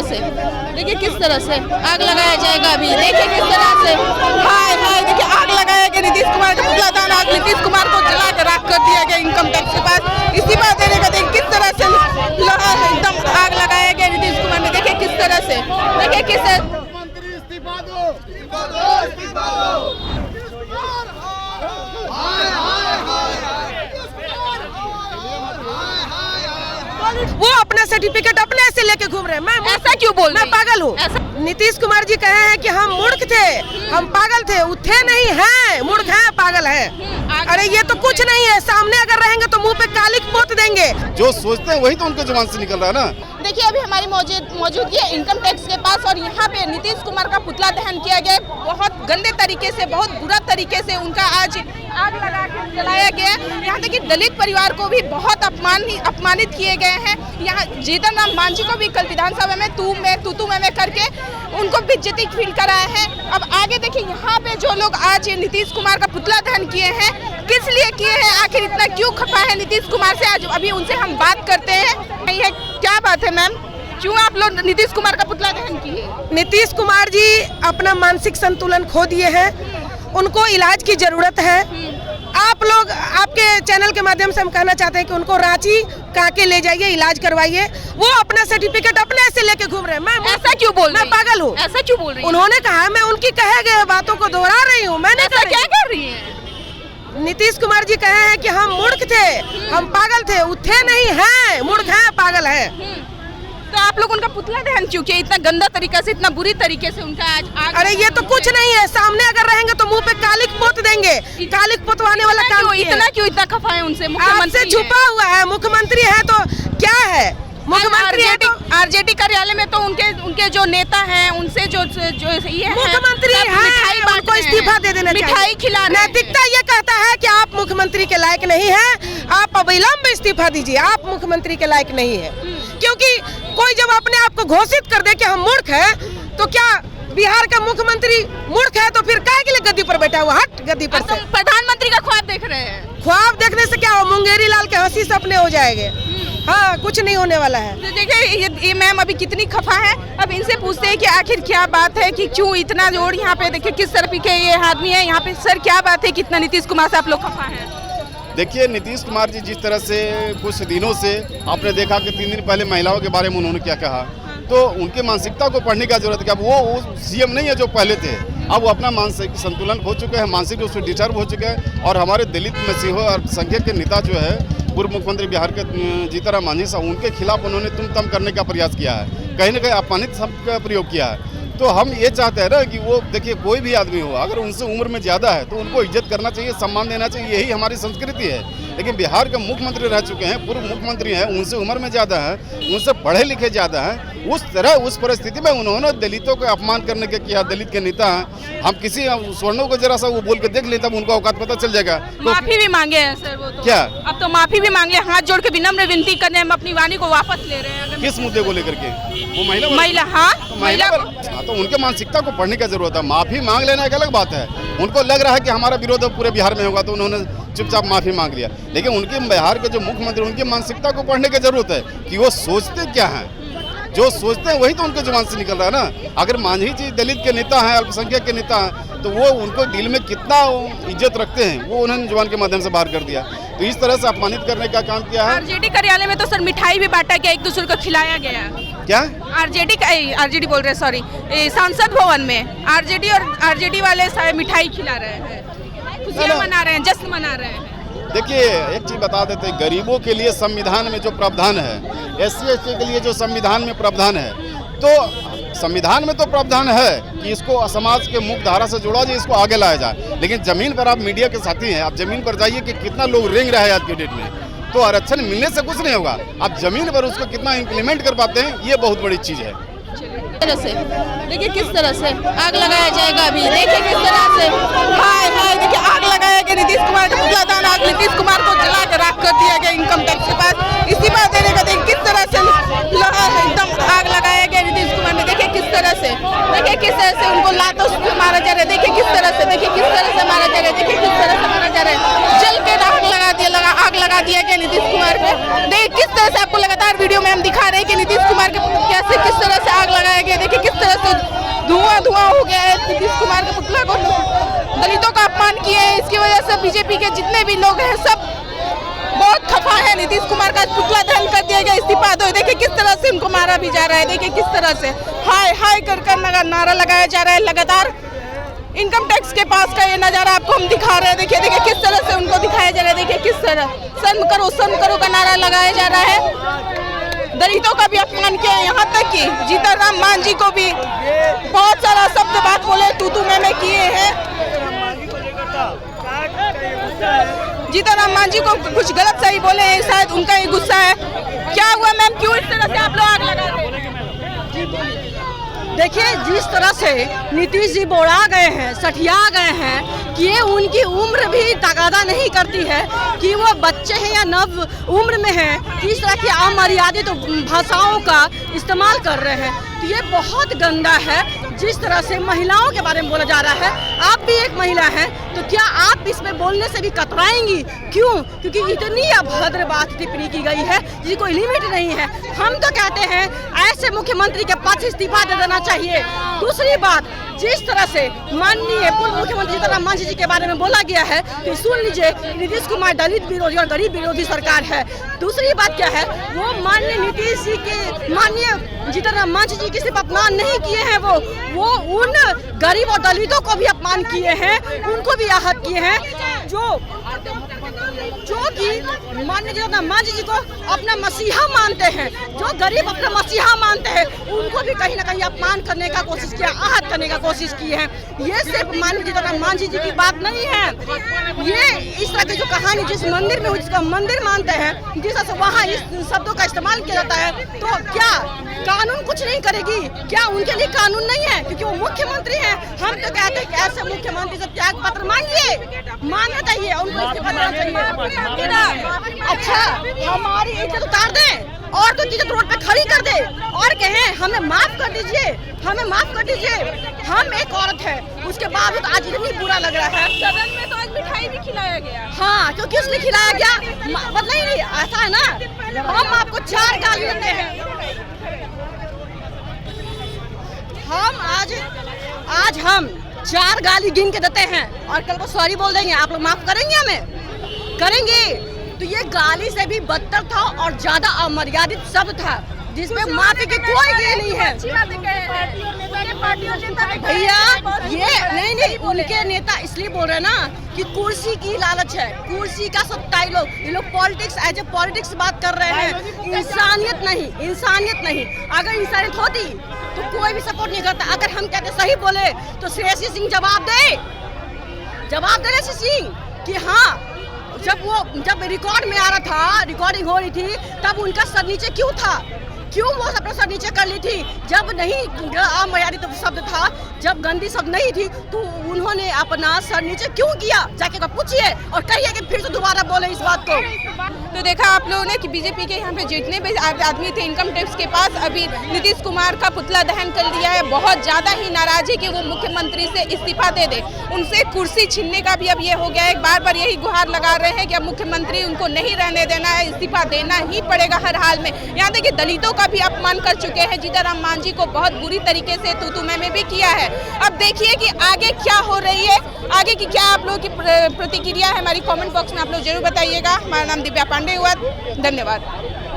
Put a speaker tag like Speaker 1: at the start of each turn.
Speaker 1: से देखिए किस तरह से आग लगाया जाएगा। अभी देखिए किस तरह से हाय हाय देखिए आग लगाया गया। नीतीश कुमार का पुतला दान आग नीतीश कुमार को जला कर राख कर दिया गया इनकम टैक्स के पास इस्तीफा देने का। देखिए किस तरह से एकदम आग लगाया गया नीतीश कुमार ने। देखिए किस तरह से देखिए किस
Speaker 2: वो अपना सर्टिफिकेट अपने से लेके घूम रहे हैं। मैं
Speaker 1: ऐसा क्यों बोल रही?
Speaker 2: मैं पागल हूँ। नीतीश कुमार जी कहे हैं कि हम मूर्ख थे, हम पागल थे। थे नहीं हैं, मूर्ख हैं, पागल हैं। अरे ये तो कुछ नहीं है। सामने अगर रहेंगे तो मुंह पे कालिक पोत देंगे।
Speaker 3: जो सोचते हैं वही तो उनके जुबान से निकल रहा है ना।
Speaker 1: देखिए अभी हमारी मौजूदगी है इनकम टैक्स के पास और यहाँ पे नीतीश कुमार का पुतला दहन किया गया। बहुत गंदे तरीके से, बहुत बुरा तरीके से उनका आज आग लगा के जलाया गया। यहाँ देखिए दलित परिवार को भी बहुत अपमानित किए गए हैं। यहाँ जीतन राम मांझी को भी कल विधानसभा में तू में करके उनको बेइज्जती फील कराया है। अब आगे देखिए यहाँ पे जो लोग आज नीतीश कुमार का पुतला दहन किए हैं किस लिए किए हैं, आखिर इतना क्यों खफा है नीतीश कुमार से, आज अभी उनसे हम बात करते हैं। ये क्या बात है मैम, क्यों आप लोग नीतीश कुमार का पुतला दहन किए?
Speaker 2: नीतीश कुमार जी अपना मानसिक संतुलन खो दिए हैं, उनको इलाज की जरूरत है। आप लोग आपके चैनल के माध्यम से हम कहना चाहते हैं कि उनको रांची काके ले जाइए, इलाज करवाइए। वो अपना सर्टिफिकेट अपने से लेके घूम रहे हैं। मैं
Speaker 1: ऐसा क्यों बोल रही?
Speaker 2: मैं पागल हूँ।
Speaker 1: ऐसा क्यों बोल रही?
Speaker 2: उन्होंने कहा मैं उनकी कहे गए बातों को दोहरा रही हूँ। मैंने
Speaker 1: ऐसा क्या कर रही है?
Speaker 2: नीतीश कुमार जी कहे हैं कि हम मूर्ख थे, हम पागल थे। थे नहीं हैं, मूर्ख हैं, पागल हैं।
Speaker 1: तो आप लोग उनका पुतला दहन क्यों किया इतना गंदा तरीका से, इतना बुरी तरीके से उनका आज आग?
Speaker 2: अरे ये तो कुछ नहीं है। सामने अगर रहेंगे तो मुंह पे कालिक पोत देंगे। कालिक पोतवाने वाला काम
Speaker 1: इतना खफा है उनसे?
Speaker 2: मुख्यमंत्री छुपा हुआ है। मुख्यमंत्री है तो क्या है? मुख्यमंत्री
Speaker 1: आरजेडी कार्यालय में तो उनके जो नेता हैं उनसे जो ये है
Speaker 2: मुख्यमंत्री है, उनको इस्तीफा दे देना चाहिए।
Speaker 1: मिठाई खिला
Speaker 2: नैतिकता ये कहता है कि आप मुख्यमंत्री के लायक नहीं हैं, आप अविलंब इस्तीफा दीजिए, आप मुख्यमंत्री के लायक नहीं है। क्योंकि कोई जब अपने आप को घोषित कर दे कि हम मूर्ख हैं तो क्या बिहार का मुख्यमंत्री मूर्ख है? तो फिर काहे के लिए गद्दी पर बैठा हुआ? हट गद्दी पर से।
Speaker 1: प्रधानमंत्री का ख्वाब देख रहे हैं।
Speaker 2: ख्वाब देखने से क्या हो? मुंगेरी लाल के हंसी सपने हो जाएंगे। हाँ, कुछ नहीं होने वाला है।
Speaker 1: तो देखिए ये मैम अभी कितनी खफा है। अब इनसे पूछते हैं कि आखिर क्या बात है कि क्यों इतना जोर। यहाँ पे देखिए किस तरह के ये आदमी है यहाँ पे। सर क्या बात है कितना नीतीश कुमार से आप लोग खफा हैं?
Speaker 3: देखिए नीतीश कुमार जी जिस तरह से कुछ दिनों से आपने देखा कि 3 दिन पहले महिलाओं के बारे में उन्होंने क्या कहा, तो उनकी मानसिकता को पढ़ने का जरूरत है कि अब वो सीएम नहीं है जो पहले थे। अब वो अपना मानसिक संतुलन खो चुके हैं, मानसिक रूप से डिस्टर्ब हो चुके हैं। और हमारे दलित मसीहों और अल्पसंख्यक के नेता जो है पूर्व मुख्यमंत्री बिहार के जीतन राम मांझी साहब, उनके खिलाफ उन्होंने तुम करने का प्रयास किया है, कहीं ना कहीं अपमानित शब्द का प्रयोग किया है। तो हम ये चाहते हैं ना कि वो देखिए कोई भी आदमी हो अगर उनसे उम्र में ज़्यादा है तो उनको इज्जत करना चाहिए, सम्मान देना चाहिए, यही हमारी संस्कृति है। लेकिन बिहार के मुख्यमंत्री रह चुके हैं, पूर्व मुख्यमंत्री हैं, उनसे उम्र में ज़्यादा है, उनसे पढ़े लिखे ज़्यादा हैं। उस परिस्थिति में उन्होंने दलितों को अपमान करने के किया। दलित के नेता हैं, हम किसी स्वर्णों को जरा सा वो बोल के देख ले तब उनको औकात पता चल जाएगा।
Speaker 1: माफी भी मांगे हैं सर वो तो।
Speaker 3: क्या
Speaker 1: अब तो माफी भी मांगे, हाथ जोड़ के विनम्र विनती करने हम अपनी वाणी को वापस ले रहे हैं।
Speaker 3: किस मुद्दे को लेकर के? वो महिला
Speaker 1: महिला
Speaker 3: तो उनके मानसिकता को पढ़ने की जरूरत है। माफी मांग लेना एक अलग बात है। उनको लग रहा है कि हमारा विरोध पूरे बिहार में होगा तो उन्होंने चुपचाप माफी मांग लिया। लेकिन उनके बिहार के जो मुख्यमंत्री उनकी मानसिकता को पढ़ने की जरूरत है कि वो सोचते क्या हैं। जो सोचते हैं वही तो उनके जुबान से निकल रहा है ना। अगर मांझी जी दलित के नेता हैं, अल्पसंख्यक के नेता हैं, तो वो उनको दिल में कितना इज्जत रखते हैं वो उन्होंने जुबान के माध्यम से बाहर कर दिया। तो इस तरह से अपमानित करने का काम किया है।
Speaker 1: आरजेडी कार्यालय में तो सर मिठाई भी बांटा गया, एक दूसरे को खिलाया गया।
Speaker 3: क्या
Speaker 1: आरजेडी बोल रहे, सॉरी, सांसद भवन में आरजेडी वाले मिठाई खिला रहे हैं, खुशियां मना रहे हैं, जश्न मना रहे हैं।
Speaker 3: देखिए एक चीज बता देते हैं, गरीबों के लिए संविधान में जो प्रावधान है, SC/ST के लिए जो संविधान में प्रावधान है, तो संविधान में तो प्रावधान है कि इसको समाज के मुख्य धारा से जोड़ा जाए, इसको आगे लाया जाए। लेकिन जमीन पर आप मीडिया के साथी हैं, आप जमीन पर जाइए कि कितना लोग रेंग रहा है आज की डेट में। तो आरक्षण मिलने से कुछ नहीं होगा, आप जमीन पर उसको कितना इम्प्लीमेंट कर पाते हैं, ये बहुत बड़ी चीज है।
Speaker 1: देखिए किस तरह से आग लगाया जाएगा। अभी देखिए किस तरह से हाय हाय देखिए आग लगाया गया। नीतीश कुमार का पुतला दान आग नीतीश कुमार को जला कर राख कर दिया गया इनकम टैक्स के पास इस्तीफा देने का। देखिए किस तरह से एकदम आग लगाया गया नीतीश कुमार ने। देखिए किस तरह से उनको लातों से मारा जा रहा है। देखिए किस तरह से मारा जा रहा है। देखिए किस तरह से मारा जा रहा है। जल के आग लगा दिया गया नीतीश कुमार को। देखिए किस वीडियो में हम दिखा रहे हैं कि नीतीश कुमार के कैसे किस तरह से आग लगाया गया। देखिए किस तरह से धुआं हो गया है। नीतीश कुमार के पुतला को दलितों का अपमान किए हैं, इसकी वजह से बीजेपी के जितने भी लोग हैं सब बहुत खफा है। नीतीश कुमार का पुतला दहन कर दिया गया, इस्तीफा दो। देखिए किस तरह से उनको मारा भी जा रहा है। देखिए किस तरह से हाय हाय कर नारा लगाया जा रहा है। लगातार इनकम टैक्स के पास का ये नजारा आपको हम दिखा रहे हैं। देखिए किस तरह से उनको दिखाया जा रहा है। देखिए किस तरह शर्म करो का नारा लगाया जा रहा है। दलितों का भी अपमान किया है, यहाँ तक कि जीतनराम मांझी को भी बहुत सारा शब्द बात बोले, तू मैं किए हैं। जीतनराम मांझी को कुछ गलत सही बोले हैं, शायद उनका ये गुस्सा है। क्या हुआ मैम, क्यों इस तरह से आप लोग आग लगा रहे हैं?
Speaker 4: देखिए जिस तरह से नीतीश जी बोरा गए हैं, सठिया गए हैं कि ये उनकी उम्र भी तकादा नहीं करती है कि वो बच्चे हैं या नव उम्र में हैं, इस तरह की अमर्यादित भाषाओं का इस्तेमाल कर रहे हैं। तो ये बहुत गंदा है। जिस तरह से महिलाओं के बारे में बोला जा रहा है, आप भी एक महिला हैं, तो क्या आप इसमें बोलने से भी कतराएंगी? क्यों? क्योंकि इतनी अभद्र बात टिप्पणी की गई है जिसकी कोई लिमिट नहीं है। हम तो कहते हैं ऐसे मुख्यमंत्री के पद से इस्तीफा दे देना चाहिए। दूसरी बात, जिस तरह से माननीय पूर्व मुख्यमंत्री जीतनराम मांझी जी के बारे में बोला गया है, तो सुन लीजिए, नीतीश कुमार दलित विरोधी और गरीब विरोधी सरकार है। दूसरी बात क्या है, वो माननीय नीतीश जी के माननीय जीतनराम मांझी जी की सिर्फ अपमान नहीं किए हैं, वो उन गरीब और दलितों को भी अपमान किए हैं, उनको भी आहत किए हैं, जो कि माननीय जीतनराम मांझी जी को अपना मसीहा मानते हैं, जो गरीब अपना मसीहा मानते हैं, उनको भी कहीं ना कहीं अपमान करने का कोशिश किया, आहत करने का कोशिश की है। ये सिर्फ माननीय जीतनराम मांझी जी की बात नहीं है। ये इस तरह की जो कहानी जिस मंदिर में हुई, जिसका मंदिर मानते हैं, जिस तरह से वहाँ इस शब्दों का इस्तेमाल किया जाता है, तो क्या कानून कुछ नहीं करेगी? क्या उनके लिए कानून नहीं है? क्योंकि वो मुख्यमंत्री हैं। हम तो कहते हैं कि ऐसे मुख्यमंत्री से त्याग पत्र मांगना चाहिए, उनको इस्तीफा देना चाहिए। अच्छा, हमारी इज्जत उतार दें और तो इज्जत रोड पे खड़ी कर दे और कहें हमें माफ कर दीजिए, हमें माफ कर दीजिए। हम एक औरत है, उसके बावजूद आज इतनी बुरा लग रहा है।
Speaker 1: सदन में तो आज मिठाई भी खिलाया गया।
Speaker 4: हाँ, क्योंकि इसलिए खिलाया गया, मतलब नहीं ऐसा है ना, हम आपको 4 गाली देते हैं। हम आज हम 4 गाली गिन के देते हैं और कल को सॉरी बोल देंगे। आप लोग माफ करेंगे? हमें करेंगे? तो ये गाली से भी बदतर था और ज्यादा अमर्यादित शब्द था, जिसमें माफी की कोई ये नहीं है। भैया ये नहीं, उनके नेता इसलिए बोल रहे हैं ना कि कुर्सी की लालच है, कुर्सी का सत्ता। ये लोग पॉलिटिक्स एज ए पॉलिटिक्स बात कर रहे हैं, इंसानियत नहीं। अगर इंसानियत होती तो कोई भी सपोर्ट नहीं करता। अगर हम कहते सही बोले तो श्रेयसी सिंह जवाब दे श्रेयसी सिंह कि हाँ, जब रिकॉर्ड में आ रहा था, रिकॉर्डिंग हो रही थी, तब उनका सर नीचे क्यों वो अपना सर नीचे कर ली थी? जब नहीं अमर्यादित शब्द था, जब गंदी शब्द नहीं थी, तो उन्होंने अपना सर नीचे क्यों किया? जाके पूछिए और कहिए कि फिर से दोबारा बोले इस बात को।
Speaker 1: तो देखा आप लोगों ने कि बीजेपी के यहाँ पे जितने भी आदमी थे इनकम टैक्स के पास, अभी नीतीश कुमार का पुतला दहन कर दिया है। बहुत ज़्यादा ही नाराज है कि वो मुख्यमंत्री से इस्तीफा दे दे, उनसे कुर्सी छीनने का भी अब ये हो गया है। बार यही गुहार लगा रहे हैं कि अब मुख्यमंत्री उनको नहीं रहने देना है, इस्तीफा देना ही पड़ेगा हर हाल में। यहाँ देखिए दलितों का भी अपमान कर चुके हैं, जीतनराम मांझी को बहुत बुरी तरीके से तू मैं भी किया है। अब देखिए कि आगे क्या हो रही है, आगे की क्या आप लोगों की प्रतिक्रिया है, हमारी कमेंट बॉक्स में आप लोग जरूर बताइएगा। हमारा नाम दिव्या पांडे हुआ, धन्यवाद।